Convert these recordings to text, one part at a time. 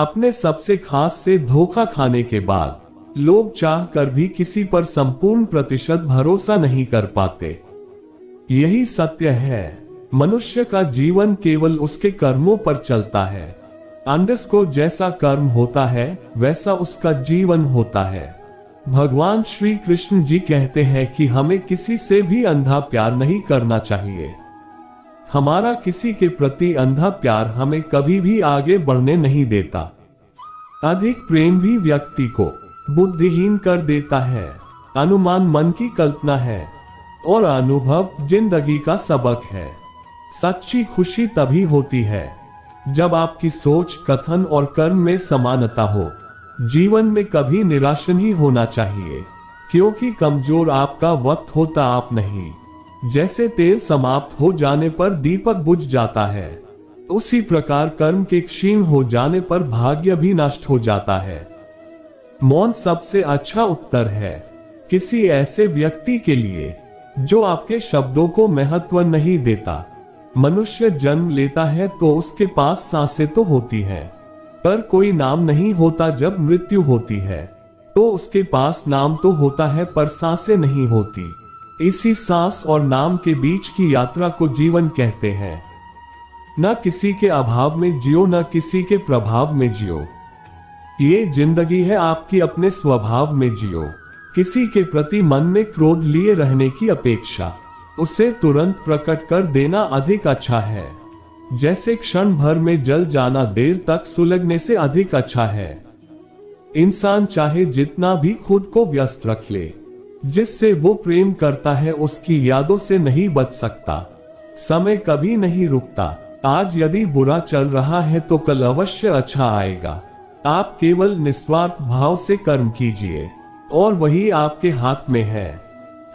अपने सबसे खास से धोखा खाने के बाद लोग चाह कर भी किसी पर संपूर्ण प्रतिशत भरोसा नहीं कर पाते। यही सत्य है। मनुष्य का जीवन केवल उसके कर्मों पर चलता है। अंडरस्कोर जैसा कर्म होता है वैसा उसका जीवन होता है। भगवान श्री कृष्ण जी कहते हैं कि हमें किसी से भी अंधा प्यार नहीं करना चाहिए। हमारा किसी के प्रति अंधा प्यार हमें कभी भी आगे बढ़ने नहीं देता। अधिक प्रेम भी व्यक्ति को बुद्धिहीन कर देता है। अनुमान मन की कल्पना है और अनुभव जिंदगी का सबक है। सच्ची खुशी तभी होती है जब आपकी सोच, कथन और कर्म में समानता हो। जीवन में कभी निराश नहीं होना चाहिए, क्योंकि कमजोर आपका वक्त होता आप नहीं। जैसे तेल समाप्त हो जाने पर दीपक बुझ जाता है, उसी प्रकार कर्म के क्षीण हो जाने पर भाग्य भी नष्ट हो जाता है। मौन सबसे अच्छा उत्तर है किसी ऐसे व्यक्ति के लिए जो आपके शब्दों को महत्व नहीं देता। मनुष्य जन्म लेता है तो उसके पास सांसें तो होती है, पर कोई नाम नहीं होता। जब मृत्यु होती है तो उसके पास नाम तो होता है पर सांसें नहीं होती। इसी सांस और नाम के बीच की यात्रा को जीवन कहते हैं। न किसी के अभाव में जियो, न किसी के प्रभाव में जियो। ये जिंदगी है आपकी, अपने स्वभाव में जियो। किसी के प्रति मन में क्रोध लिए रहने की अपेक्षा उसे तुरंत प्रकट कर देना अधिक अच्छा है। जैसे क्षण भर में जल जाना देर तक सुलगने से अधिक अच्छा है। इंसान चाहे जितना भी खुद को व्यस्त रख ले, जिससे वो प्रेम करता है उसकी यादों से नहीं बच सकता। समय कभी नहीं रुकता। आज यदि बुरा चल रहा है तो कल अवश्य अच्छा आएगा। आप केवल निस्वार्थ भाव से कर्म कीजिए और वही आपके हाथ में है।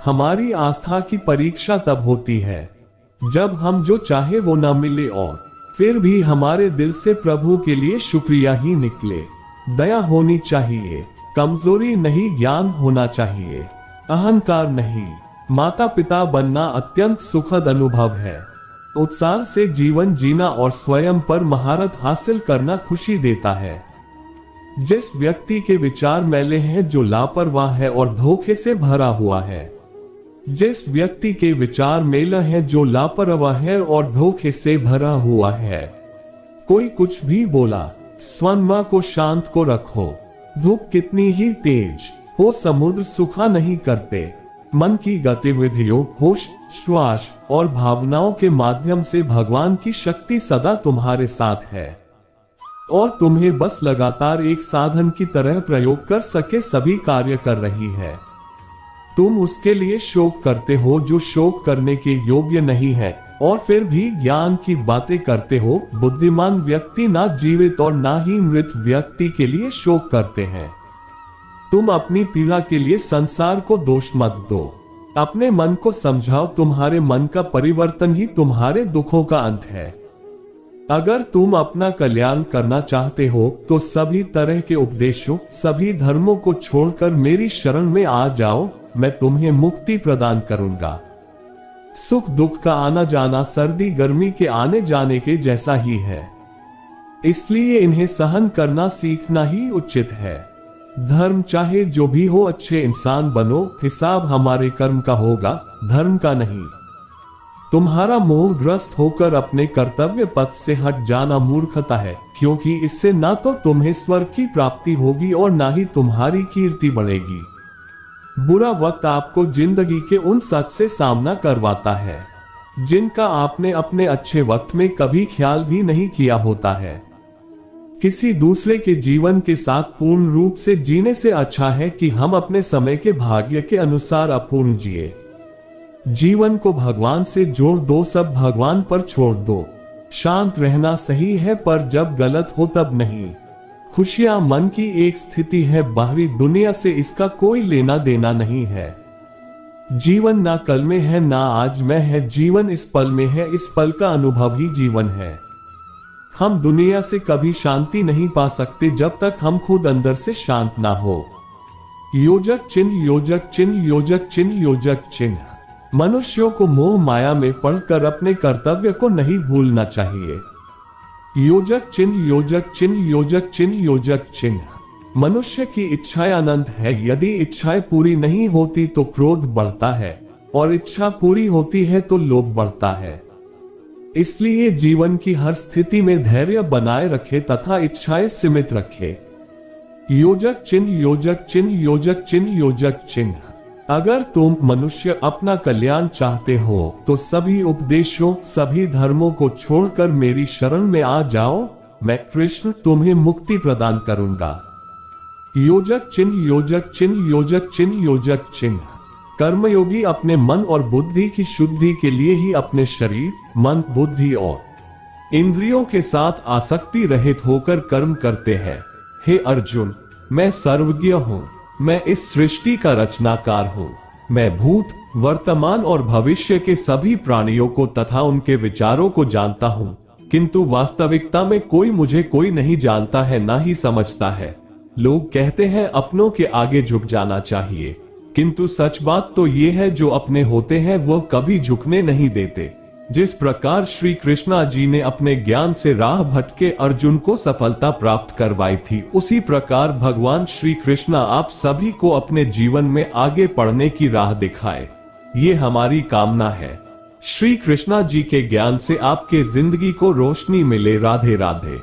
हमारी आस्था की परीक्षा तब होती है जब हम जो चाहे वो न मिले और फिर भी हमारे दिल से प्रभु के लिए शुक्रिया ही निकले। दया होनी चाहिए, कमजोरी नहीं, ज्ञान होना चाहिए, अहंकार नहीं। माता पिता बनना अत्यंत सुखद अनुभव है। उत्साह से जीवन जीना और स्वयं पर महारत हासिल करना खुशी देता है। जिस व्यक्ति के विचार मैले हैं, जो लापरवाह है और धोखे से भरा हुआ है, जिस व्यक्ति के विचार मेला है, जो लापरवाह है और धोखे से भरा हुआ है। कोई कुछ भी बोला, स्वनमा को शांत को रखो। धूप कितनी ही तेज हो, समुद्र सूखा नहीं करते। मन की गतिविधियों, होश, श्वास और भावनाओं के माध्यम से भगवान की शक्ति सदा तुम्हारे साथ है और तुम्हें बस लगातार एक साधन की तरह प्रयोग कर सके सभी कार्य कर रही है। तुम उसके लिए शोक करते हो जो शोक करने के योग्य नहीं है और फिर भी ज्ञान की बातें करते हो। बुद्धिमान व्यक्ति ना जीवित और ना ही मृत व्यक्ति के लिए शोक करते हैं। तुम अपनी पीड़ा के लिए संसार को दोष मत दो। अपने मन को समझाओ, तुम्हारे मन का परिवर्तन ही तुम्हारे दुखों का अंत है। अगर तुम अपना कल्याण करना चाहते हो तो सभी तरह के उपदेशों, सभी धर्मों को छोड़कर मेरी शरण में आ जाओ। मैं तुम्हें मुक्ति प्रदान करूंगा। सुख दुख का आना जाना सर्दी गर्मी के आने जाने के जैसा ही है, इसलिए इन्हें सहन करना सीखना ही उचित है। धर्म चाहे जो भी हो, अच्छे इंसान बनो। हिसाब हमारे कर्म का होगा, धर्म का नहीं। तुम्हारा मोहग्रस्त होकर अपने कर्तव्य पथ से हट जाना मूर्खता है, क्योंकि इससे ना तो तुम्हें स्वर्ग की प्राप्ति होगी और ना ही तुम्हारी कीर्ति बढ़ेगी। बुरा वक्त आपको जिंदगी के उन सच से सामना करवाता है जिनका आपने अपने अच्छे वक्त में कभी ख्याल भी नहीं किया होता है। किसी दूसरे के जीवन के साथ पूर्ण रूप से जीने से अच्छा है कि हम अपने समय के भाग्य के अनुसार अपूर्ण जिए। जीवन को भगवान से जोड़ दो, सब भगवान पर छोड़ दो। शांत रहना सही है, पर जब गलत हो तब नहीं। खुशियां मन की एक स्थिति है, बाहरी दुनिया से इसका कोई लेना देना नहीं है। जीवन ना कल में है ना आज में है, जीवन इस पल में है, इस पल का अनुभव ही जीवन है। हम दुनिया से कभी शांति नहीं पा सकते जब तक हम खुद अंदर से शांत ना हो। योजक चिन्ह, योजक चिन्ह, योजक चिन्ह, योजक चिन्ह। मनुष्यों को मोह माया में पढ़कर अपने कर्तव्य को नहीं भूलना चाहिए। योजक चिन्ह योजक चिन्ह योजक चिन्ह योजक चिन्ह। मनुष्य की इच्छाएं अनंत है। यदि इच्छाएं पूरी नहीं होती तो क्रोध बढ़ता है और इच्छा पूरी होती है तो लोभ बढ़ता है। इसलिए जीवन की हर स्थिति में धैर्य बनाए रखे तथा इच्छाएं सीमित रखे। योजक चिन्ह योजक चिन्ह योजक चिन्ह योजक चिन्ह। अगर तुम मनुष्य अपना कल्याण चाहते हो तो सभी उपदेशों सभी धर्मों को छोड़कर मेरी शरण में आ जाओ। मैं कृष्ण तुम्हें मुक्ति प्रदान करूंगा। योजक चिन्ह योजक चिन्ह योजक चिन्ह योजक चिन्ह। कर्मयोगी अपने मन और बुद्धि की शुद्धि के लिए ही अपने शरीर मन बुद्धि और इंद्रियों के साथ आसक्ति रहित होकर कर्म करते हैं। हे अर्जुन, मैं सर्वज्ञ हूँ। मैं इस सृष्टि का रचनाकार हूँ। मैं भूत वर्तमान और भविष्य के सभी प्राणियों को तथा उनके विचारों को जानता हूँ, किंतु वास्तविकता में कोई नहीं जानता है ना ही समझता है। लोग कहते हैं अपनों के आगे झुक जाना चाहिए, किंतु सच बात तो ये है जो अपने होते हैं वह कभी झुकने नहीं देते। जिस प्रकार श्री कृष्णा जी ने अपने ज्ञान से राह भटके अर्जुन को सफलता प्राप्त करवाई थी, उसी प्रकार भगवान श्री कृष्णा आप सभी को अपने जीवन में आगे बढ़ने की राह दिखाए, ये हमारी कामना है। श्री कृष्णा जी के ज्ञान से आपके जिंदगी को रोशनी मिले। राधे राधे।